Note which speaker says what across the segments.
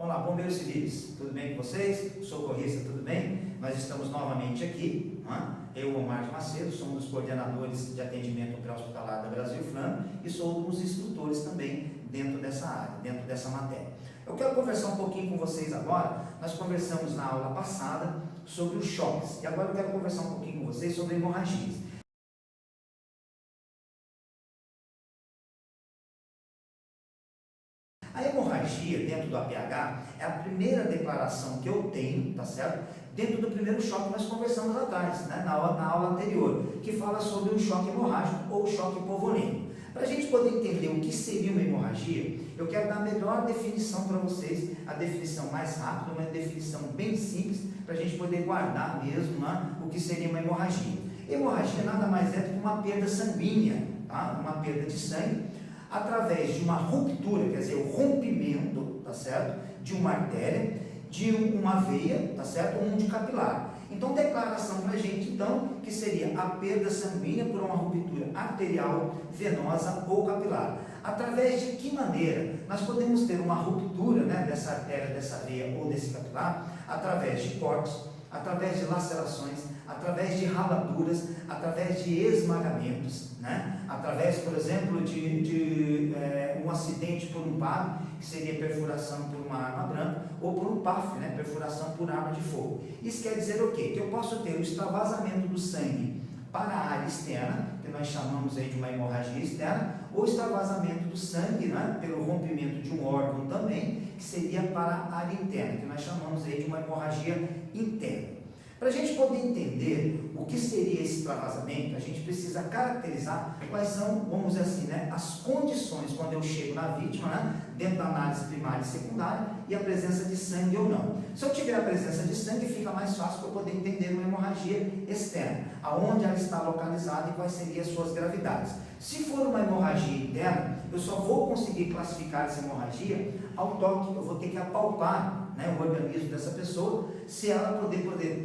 Speaker 1: Olá, bombeiros civis, tudo bem com vocês? Socorrista, tudo bem? Nós estamos novamente aqui, eu, Omar de Macedo, sou um dos coordenadores de atendimento pré-hospitalar da Brasil Flam e sou um dos instrutores também dentro dessa área, dentro dessa matéria. Eu quero conversar um pouquinho com vocês agora. Nós conversamos na aula passada sobre os choques e agora eu quero conversar um pouquinho com vocês sobre hemorragias. A hemorragia dentro do APH é a primeira declaração que eu tenho, tá certo? Dentro do primeiro choque que nós conversamos atrás, né? na aula anterior, que fala sobre o choque hemorrágico ou choque hipovolêmico. Para a gente poder entender o que seria uma hemorragia, eu quero dar a melhor definição para vocês, a definição mais rápida, uma definição bem simples, para a gente poder guardar mesmo, né, o que seria uma hemorragia. Hemorragia nada mais é do que uma perda sanguínea, tá? Uma perda de sangue, através de uma ruptura, quer dizer, o rompimento, tá certo? De uma artéria, de uma veia, tá certo? Ou um de capilar. Então, declaração para a gente, então, que seria a perda sanguínea por uma ruptura arterial, venosa ou capilar. Através de que maneira nós podemos ter uma ruptura, né, dessa artéria, dessa veia ou desse capilar? Através de cortes, através de lacerações, através de raladuras, através de esmagamentos, né? Através, por exemplo, de um acidente por um PAB, que seria perfuração por uma arma branca, ou por um PAF, né? Perfuração por arma de fogo. Isso quer dizer o quê? Que eu posso ter o extravasamento do sangue para a área externa, que nós chamamos aí de uma hemorragia externa, ou extravasamento do sangue, né, pelo rompimento de um órgão também, que seria para a área interna, que nós chamamos aí de uma hemorragia interna. Para a gente poder entender o que seria esse extravasamento, a gente precisa caracterizar quais são, vamos dizer assim, né, as condições quando eu chego na vítima, né, dentro da análise primária e secundária, e a presença de sangue ou não. Se eu tiver a presença de sangue, fica mais fácil para eu poder entender uma hemorragia externa, aonde ela está localizada e quais seriam as suas gravidades. Se for uma hemorragia interna, eu só vou conseguir classificar essa hemorragia ao toque, eu vou ter que apalpar, né, o organismo dessa pessoa, se ela poder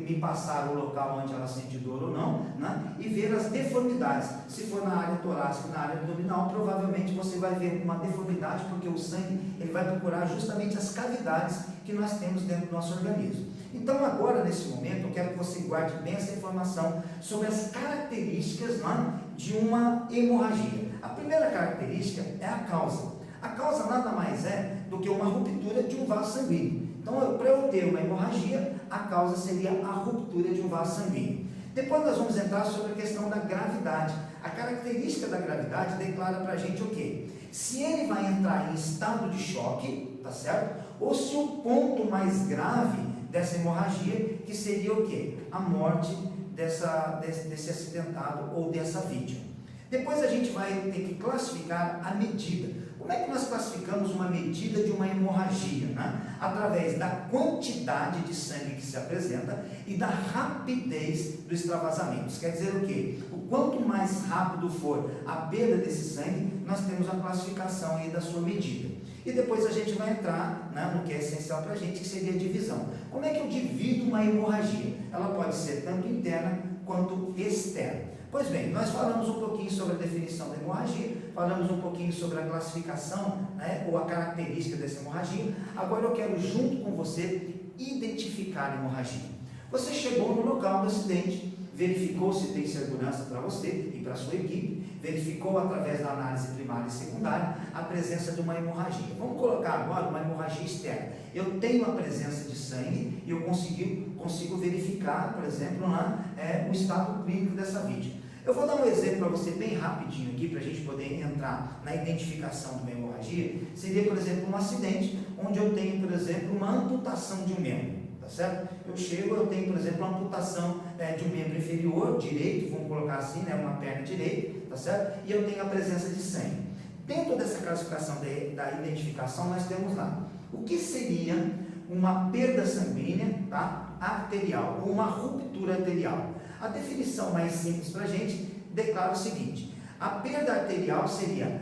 Speaker 1: me passar o local onde ela sente dor ou não, né, e ver as deformidades. Se for na área torácica, na área abdominal, provavelmente você vai ver uma deformidade, porque o sangue ele vai procurar justamente as cavidades que nós temos dentro do nosso organismo. Então agora, nesse momento, eu quero que você guarde bem essa informação sobre as características, né, de uma hemorragia. A primeira característica é a causa. A causa nada mais é do que uma ruptura de um vaso sanguíneo. Então, para eu ter uma hemorragia, a causa seria a ruptura de um vaso sanguíneo. Depois nós vamos entrar sobre a questão da gravidade. A característica da gravidade declara para a gente o quê? Se ele vai entrar em estado de choque, tá certo? Ou se o ponto mais grave dessa hemorragia, que seria o quê? A morte desse acidentado ou dessa vítima. Depois a gente vai ter que classificar a medida. Como é que nós classificamos uma medida de uma hemorragia? Né? Através da quantidade de sangue que se apresenta e da rapidez do extravasamento. Isso quer dizer o quê? O quanto mais rápido for a perda desse sangue, nós temos a classificação aí da sua medida. E depois a gente vai entrar, né, no que é essencial para a gente, que seria a divisão. Como é que eu divido uma hemorragia? Ela pode ser tanto interna quanto externa. Pois bem, nós falamos um pouquinho sobre a definição da hemorragia, falamos um pouquinho sobre a classificação, né, ou a característica dessa hemorragia. Agora eu quero, junto com você, identificar a hemorragia. Você chegou no local do acidente, verificou se tem segurança para você e para a sua equipe, verificou através da análise primária e secundária a presença de uma hemorragia. Vamos colocar agora uma hemorragia externa. Eu tenho a presença de sangue e eu consigo verificar, por exemplo, o estado clínico dessa vítima. Eu vou dar um exemplo para você bem rapidinho aqui, para a gente poder entrar na identificação de uma hemorragia. Seria, por exemplo, um acidente onde eu tenho, por exemplo, uma amputação de um membro, tá certo? Eu tenho, por exemplo, uma amputação de um membro inferior, direito, vamos colocar assim, né, uma perna direita, tá certo? E eu tenho a presença de sangue. Dentro dessa classificação da identificação, nós temos lá o que seria uma perda sanguínea, tá, arterial, ou uma ruptura arterial. A definição mais simples para a gente declara o seguinte: a perda arterial seria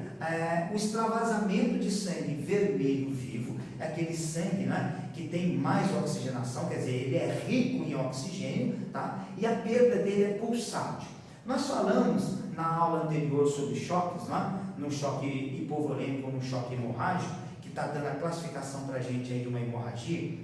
Speaker 1: o extravasamento de sangue vermelho vivo, é aquele sangue, né, que tem mais oxigenação, quer dizer, ele é rico em oxigênio, tá? E a perda dele é pulsátil. Nós falamos na aula anterior sobre choques, né, no choque hipovolêmico ou no choque hemorrágico, que está dando a classificação para a gente aí de uma hemorragia,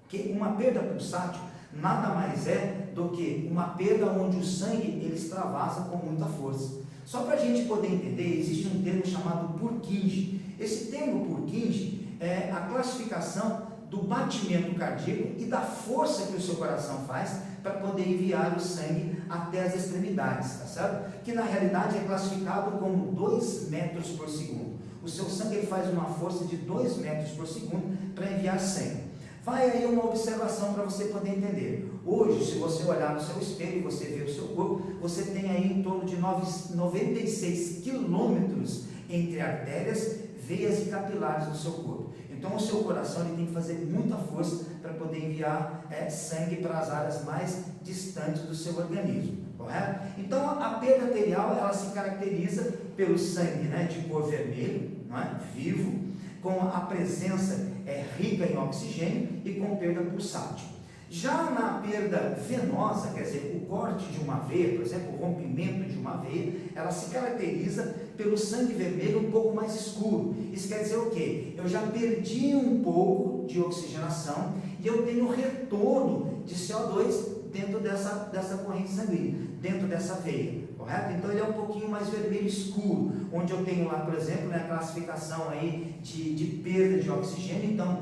Speaker 1: que uma perda pulsátil nada mais é do que uma perda onde o sangue ele extravasa com muita força. Só para a gente poder entender, existe um termo chamado Purkinje. Esse termo Purkinje é a classificação do batimento cardíaco e da força que o seu coração faz para poder enviar o sangue até as extremidades, tá certo? Que na realidade é classificado como 2 metros por segundo. O seu sangue ele faz uma força de 2 metros por segundo para enviar sangue. Vai aí uma observação para você poder entender. Hoje, se você olhar no seu espelho e você ver o seu corpo, você tem aí em torno de 96 quilômetros entre artérias, veias e capilares no seu corpo. Então, o seu coração ele tem que fazer muita força para poder enviar sangue para as áreas mais distantes do seu organismo, correto? Então, a perda arterial ela se caracteriza pelo sangue, né, de cor vermelho, não é? Vivo, com a presença rica em oxigênio e com perda pulsátil. Já na perda venosa, quer dizer, o corte de uma veia, por exemplo, o rompimento de uma veia, ela se caracteriza pelo sangue vermelho um pouco mais escuro. Isso quer dizer o quê? Eu já perdi um pouco de oxigenação e eu tenho retorno de CO2 dentro dessa corrente sanguínea, dentro dessa veia, correto? Então ele é um pouquinho mais vermelho escuro, onde eu tenho lá, por exemplo, a classificação aí de perda de oxigênio. Então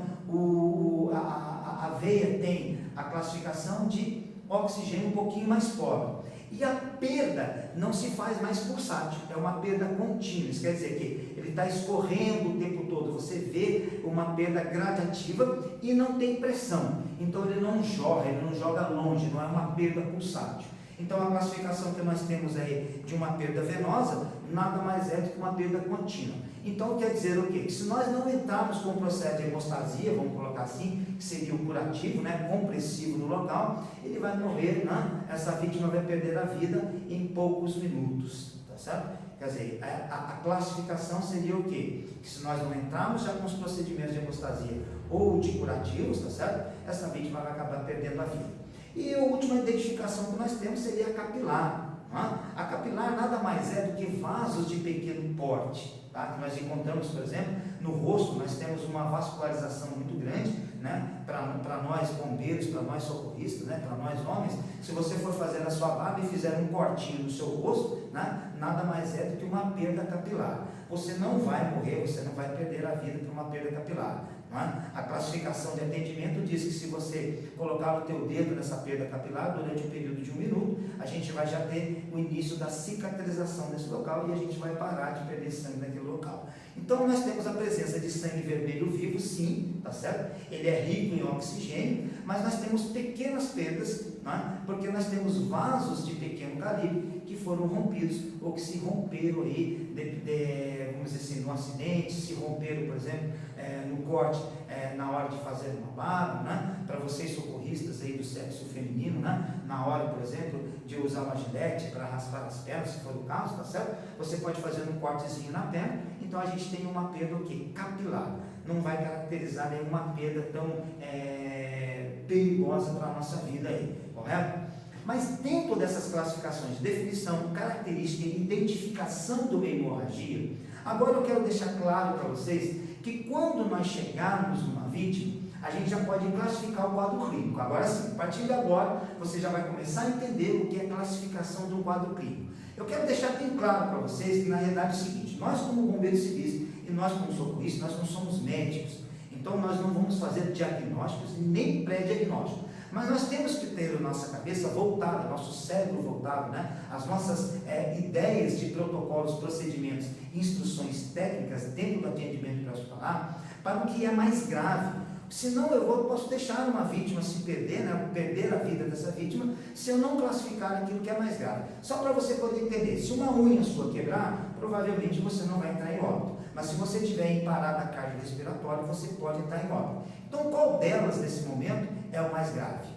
Speaker 1: a veia tem a classificação de oxigênio um pouquinho mais pobre. E a perda não se faz mais pulsátil, é uma perda contínua. Isso quer dizer que ele está escorrendo o tempo todo. Você vê uma perda gradativa e não tem pressão. Então ele não joga longe, não é uma perda pulsátil. Então a classificação que nós temos aí de uma perda venosa nada mais é do que uma perda contínua. Então quer dizer o quê? Que se nós não entrarmos com o processo de hemostasia, vamos colocar assim, que seria o curativo, né, compressivo no local, ele vai morrer, né? Essa vítima vai perder a vida em poucos minutos, tá certo? Quer dizer, a classificação seria o quê? Que se nós não entrarmos já com os procedimentos de hemostasia ou de curativos, tá certo? Essa vítima vai acabar perdendo a vida. E a última identificação que nós temos seria a capilar. A capilar nada mais é do que vasos de pequeno porte, tá? Que nós encontramos, por exemplo, no rosto. Nós temos uma vascularização muito grande, né? Para nós bombeiros, para nós socorristas, né? Para nós homens. Se você for fazer a sua barba e fizer um cortinho no seu rosto, né? Nada mais é do que uma perda capilar. Você não vai morrer, você não vai perder a vida por uma perda capilar. A classificação de atendimento diz que se você colocar o teu dedo nessa perda capilar durante um período de 1 minuto, a gente vai já ter o início da cicatrização desse local e a gente vai parar de perder sangue naquele local. Então nós temos a presença de sangue vermelho vivo, sim, tá certo? Ele é rico em oxigênio, mas nós temos pequenas perdas, porque nós temos vasos de pequeno calibre que foram rompidos ou que se romperam aí, vamos dizer assim, no acidente, se romperam, por exemplo, no corte, na hora de fazer uma barba, para vocês socorristas aí do sexo feminino, na hora, por exemplo, de usar uma gilete para raspar as pernas, se for o caso, tá certo? Você pode fazer um cortezinho na perna, então a gente tem uma perda o quê? Capilar. Não vai caracterizar nenhuma perda tão perigosa para a nossa vida aí, correto? Mas dentro dessas classificações de definição, característica e identificação de uma hemorragia, agora eu quero deixar claro para vocês que quando nós chegarmos numa vítima, a gente já pode classificar o quadro clínico. Agora sim, a partir de agora, você já vai começar a entender o que é classificação de um quadro clínico. Eu quero deixar bem claro para vocês que na realidade é o seguinte: nós como bombeiros civis e nós como socorristas, nós não somos médicos, então nós não vamos fazer diagnósticos e nem pré-diagnósticos. Mas nós temos que ter a nossa cabeça voltada, nosso cérebro voltado, as nossas ideias de protocolos, procedimentos, instruções técnicas dentro do atendimento pré-hospitalar para o que é mais grave. Senão eu posso deixar uma vítima se perder, perder a vida dessa vítima, se eu não classificar aquilo que é mais grave. Só para você poder entender, se uma unha sua quebrar, provavelmente você não vai entrar em óbito. Mas se você tiver em parada cardiorrespiratória, você pode entrar em óbito. Então qual delas nesse momento é o mais grave?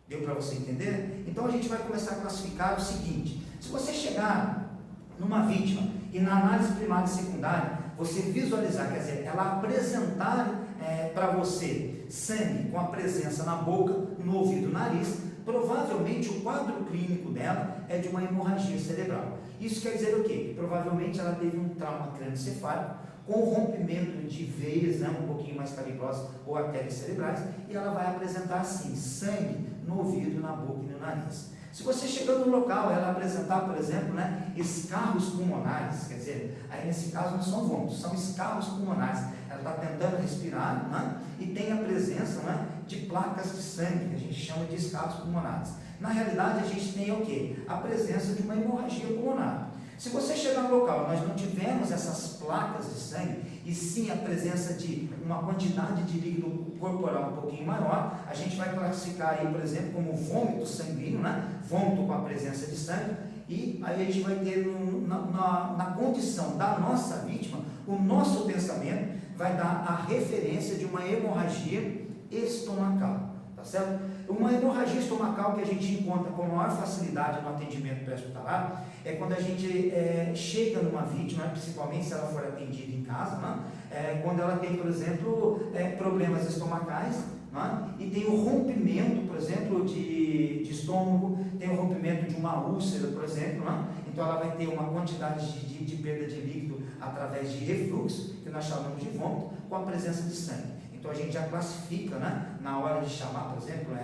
Speaker 1: Deu para você entender? Então a gente vai começar a classificar o seguinte: se você chegar numa vítima e na análise primária e secundária, você visualizar, quer dizer, ela apresentar para você sangue com a presença na boca, no ouvido, no nariz, provavelmente o quadro clínico dela é de uma hemorragia cerebral. Isso quer dizer o quê? Que provavelmente ela teve um trauma crânioencefálico, com rompimento de veias, né, um pouquinho mais calibrosas, ou artérias cerebrais, e ela vai apresentar assim, sangue no ouvido, na boca e no nariz. Se você chegando no local, ela apresentar, por exemplo, né, escarros pulmonares, quer dizer, aí nesse caso não são vômitos, são escarros pulmonares, ela está tentando respirar, né, e tem a presença, né, de placas de sangue, que a gente chama de escarros pulmonares. Na realidade, a gente tem o quê? A presença de uma hemorragia pulmonar. Se você chegar no local, nós não tivemos essas placas de sangue, e sim a presença de uma quantidade de líquido corporal um pouquinho maior, a gente vai classificar aí, por exemplo, como vômito sanguíneo, né? Vômito com a presença de sangue, e aí a gente vai ter na condição da nossa vítima, o nosso pensamento vai dar a referência de uma hemorragia estomacal. Tá certo? Uma hemorragia estomacal que a gente encontra com maior facilidade no atendimento pré-hospitalar é quando a gente chega numa vítima, principalmente se ela for atendida em casa, né? Quando ela tem, por exemplo, problemas estomacais, né? E tem o rompimento, por exemplo, de estômago, tem o rompimento de uma úlcera, por exemplo, né? Então ela vai ter uma quantidade de perda de líquido através de refluxo, que nós chamamos de vômito, com a presença de sangue. Então a gente já classifica, né, na hora de chamar, por exemplo,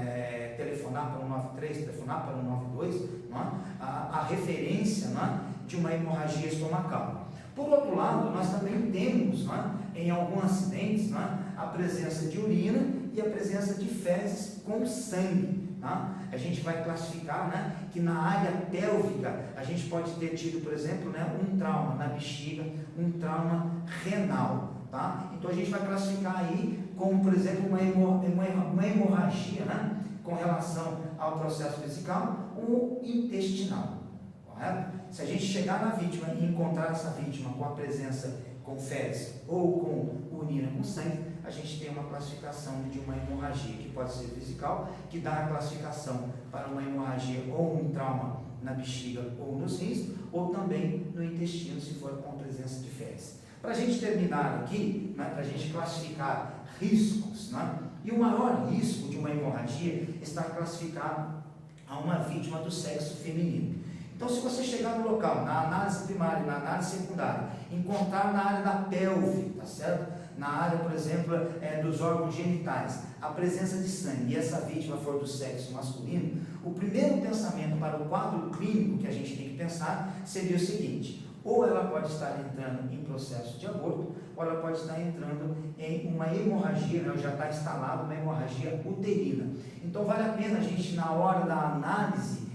Speaker 1: telefonar para o 193, telefonar para o 192, né, a referência, né, de uma hemorragia estomacal. Por outro lado, nós também temos, né, em alguns acidentes, né, a presença de urina e a presença de fezes com sangue. Tá? A gente vai classificar, né, que na área pélvica a gente pode ter tido, por exemplo, né, um trauma na bexiga, um trauma renal. Tá? Então a gente vai classificar aí como, por exemplo, uma hemorragia, né, com relação ao processo vesical ou intestinal. Correto? Se a gente chegar na vítima e encontrar essa vítima com a presença com fezes ou com urina com sangue, a gente tem uma classificação de uma hemorragia que pode ser vesical, que dá a classificação para uma hemorragia ou um trauma na bexiga ou nos rins, ou também no intestino, se for com presença de fezes. Para a gente terminar aqui, né, para a gente classificar riscos, né, e o maior risco de uma hemorragia está classificado a uma vítima do sexo feminino. Então, se você chegar no local, na análise primária, na análise secundária, encontrar na área da pelve, tá certo? Na área, por exemplo, dos órgãos genitais, a presença de sangue, e essa vítima for do sexo masculino, o primeiro pensamento para o quadro clínico que a gente tem que pensar seria o seguinte: ou ela pode estar entrando em processo de aborto, ou ela pode estar entrando em uma hemorragia, né, já está instalada uma hemorragia uterina. Então vale a pena a gente, na hora da análise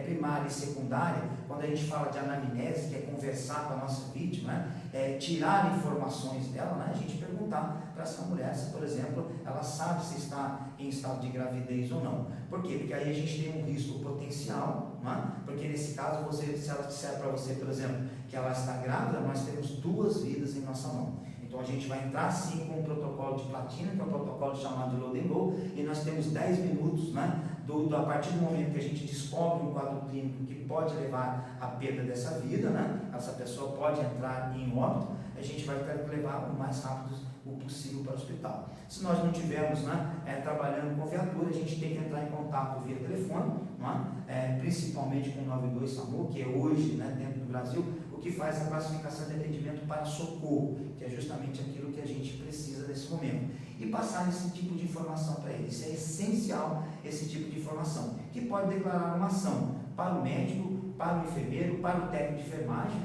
Speaker 1: primária e secundária, quando a gente fala de anamnese, que é conversar com a nossa vítima, né, tirar informações dela, né, a gente perguntar para essa mulher se, por exemplo, ela sabe se está em estado de gravidez ou não. Por quê? Porque aí a gente tem um risco potencial, né, porque nesse caso, se ela disser para você, por exemplo, que ela está grávida, nós temos 2 vidas em nossa mão. Então a gente vai entrar sim com um protocolo de platina, que é um protocolo chamado de load and go, e nós temos 10 minutos, né, a partir do momento que a gente descobre um quadro clínico que pode levar à perda dessa vida, né, essa pessoa pode entrar em óbito, a gente vai levar o mais rápido possível para o hospital. Se nós não tivermos, né, trabalhando com viatura, a gente tem que entrar em contato via telefone, principalmente com o 92 SAMU, que é hoje, né, dentro do Brasil, o que faz a classificação de atendimento para socorro, que é justamente aquilo que a gente precisa nesse momento. E passar esse tipo de informação para eles. Isso é essencial, esse tipo de informação, que pode declarar uma ação para o médico, para o enfermeiro, para o técnico de enfermagem,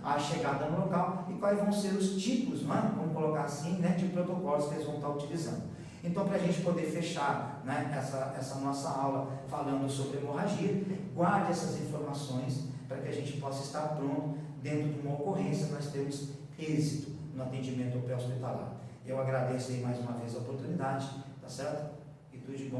Speaker 1: a chegada no local, e quais vão ser os tipos, vamos colocar assim, né, de protocolos que eles vão estar utilizando. Então, para a gente poder fechar, né, essa nossa aula falando sobre hemorragia, guarde essas informações para que a gente possa estar pronto dentro de uma ocorrência, nós temos êxito no atendimento pré-hospitalar. Eu agradeço aí mais uma vez a oportunidade, tá certo? E tudo de bom.